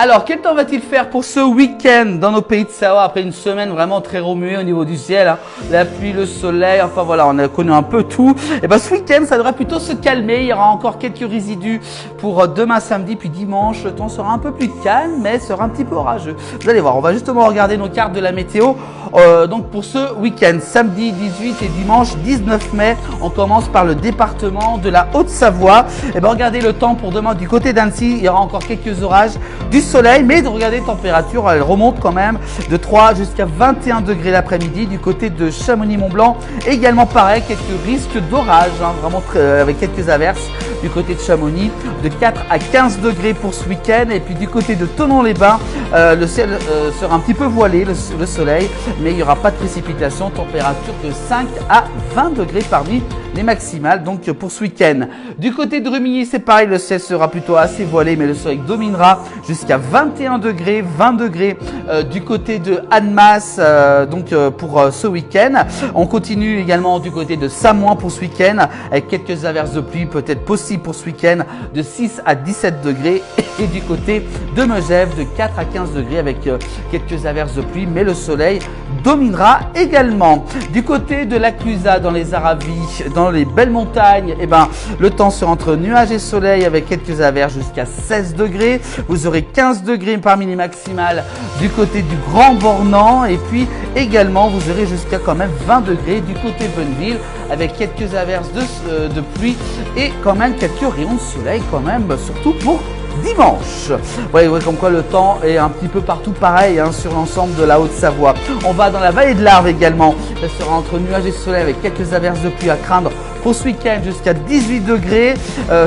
Alors, quel temps va-t-il faire pour ce week-end dans nos pays de Savoie après une semaine vraiment très remuée au niveau du ciel, hein. La pluie, le soleil, enfin voilà, on a connu un peu tout. Et ben ce week-end, ça devrait plutôt se calmer. Il y aura encore quelques résidus pour demain samedi, puis dimanche. Le temps sera un peu plus calme, mais sera un petit peu orageux. Vous allez voir, on va justement regarder nos cartes de la météo. Donc pour ce week-end, samedi 18 et dimanche 19 mai, on commence par le département de la Haute-Savoie. Et ben regardez le temps pour demain du côté d'Annecy. Il y aura encore quelques orages, du soleil, mais regardez, température, elle remonte quand même de 3 jusqu'à 21 degrés l'après-midi du côté de Chamonix-Mont-Blanc. Également pareil, quelques risques d'orage, hein, vraiment avec quelques averses du côté de Chamonix, de 4 à 15 degrés pour ce week-end. Et puis du côté de Thonon-les-Bains, le ciel sera un petit peu voilé, le soleil, mais il n'y aura pas de précipitation, température de 5 à 20 degrés parmi les maximales donc pour ce week-end. Du côté de Rumilly, c'est pareil, le ciel sera plutôt assez voilé, mais le soleil dominera jusqu'à 21 degrés, 20 degrés du côté de Annemasse pour ce week-end. On continue également du côté de Samoin pour ce week-end, avec quelques averses de pluie peut-être possibles pour ce week-end, de 6 à 17 degrés. Et du côté de Megève, de 4 à 15 degrés avec quelques averses de pluie, mais le soleil dominera également. Du côté de la Clusaz, dans les Aravis, dans les belles montagnes, le temps sera entre nuages et soleil avec quelques averses jusqu'à 16 degrés. Vous aurez 15 degrés parmi les maximales du côté du Grand Bornand, et puis également vous aurez jusqu'à quand même 20 degrés du côté de Bonneville avec quelques averses de pluie et quand même quelques rayons de soleil quand même, surtout pour dimanche. Vous voyez comme quoi le temps est un petit peu partout pareil, hein, sur l'ensemble de la Haute-Savoie. On va dans la vallée de l'Arve également. Ça sera entre nuages et soleil avec quelques averses de pluie à craindre pour ce week-end jusqu'à 18 degrés.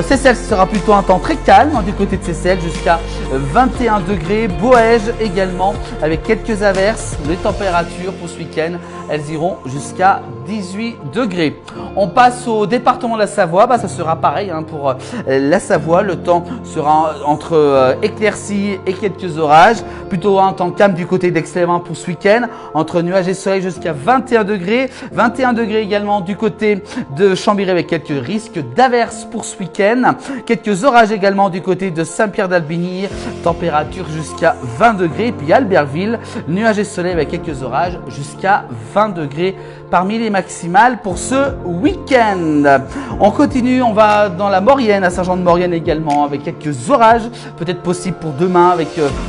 Seyssel sera plutôt un temps très calme, hein, du côté de Seyssel jusqu'à 21 degrés. Boëge également avec quelques averses. Les températures pour ce week-end, elles iront jusqu'à 18 degrés. On passe au département de la Savoie. Ça sera pareil, hein, pour la Savoie. Le temps sera entre éclaircies et quelques orages. Plutôt un temps calme du côté d'Aix-les-Bains pour ce week-end. Entre nuages et soleil jusqu'à 21 degrés. 21 degrés également du côté de Chambéry avec quelques risques d'averses pour ce week-end. Quelques orages également du côté de Saint-Pierre-d'Albigny. Température jusqu'à 20 degrés. Et puis Albertville, nuages et soleil avec quelques orages jusqu'à 20 degrés parmi les maximales pour ce week-end. On continue, on va dans la Maurienne, à Saint-Jean-de-Maurienne également, avec quelques orages, peut-être possible pour demain, avec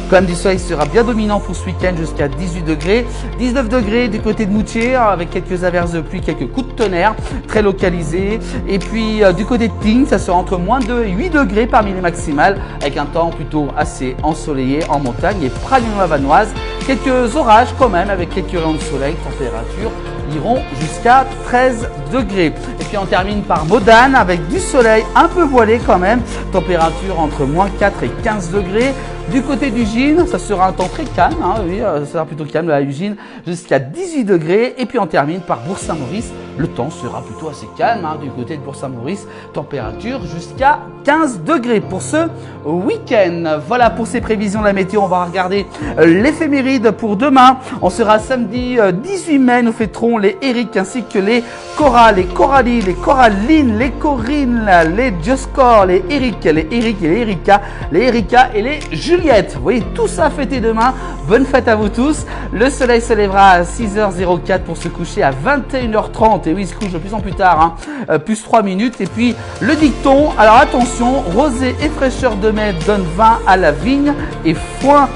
quand même du soleil sera bien dominant pour ce week-end jusqu'à 18 degrés. 19 degrés du côté de Moutier, avec quelques averses de pluie, quelques coups de tonnerre, très localisés. Et puis du côté de Tignes, ça sera entre moins 2 et 8 degrés parmi les maximales, avec un temps plutôt assez ensoleillé en montagne. Et Pragnon-la-Vanoise, quelques orages quand même, avec quelques rayons de soleil, température iront jusqu'à 13 degrés. Et puis on termine par Modane avec du soleil un peu voilé quand même, température entre moins 4 et 15 degrés. Du côté d'Ugine, ça sera un temps très calme, hein, oui, ça sera plutôt calme à Ugine, jusqu'à 18 degrés. Et puis on termine par Bourg-Saint-Maurice, le temps sera plutôt assez calme, hein, du côté de Bourg-Saint-Maurice, température jusqu'à 15 degrés pour ce week-end. Voilà pour ces prévisions de la météo. On va regarder l'éphéméride pour demain. On sera samedi 18 mai, nous fêterons les Éric ainsi que les Cora, les Coralie, les Corallines, les Corinne, les Dioscor, les Éric et les Erika et les Juliette. Vous voyez, tout ça fêté demain. Bonne fête à vous tous. Le soleil se lèvera à 6h04 pour se coucher à 21h30. Et oui, il se couche de plus en plus tard, hein, plus 3 minutes. Et puis le dicton, alors attention, rosée et fraîcheur de mai donne vin à la vigne et foin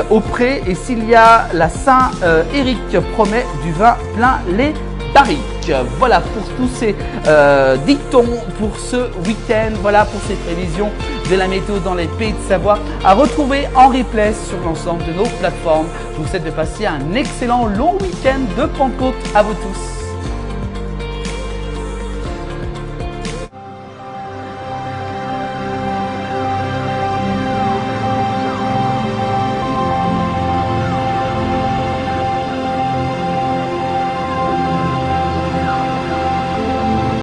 au pré. Et s'il y a la Saint-Éric promet du vin plein les barriques. Voilà pour tous ces dictons pour ce week-end. Voilà pour ces prévisions de la météo dans les pays de Savoie, à retrouver en replay sur l'ensemble de nos plateformes. Je vous souhaite de passer un excellent long week-end de Pentecôte à vous tous.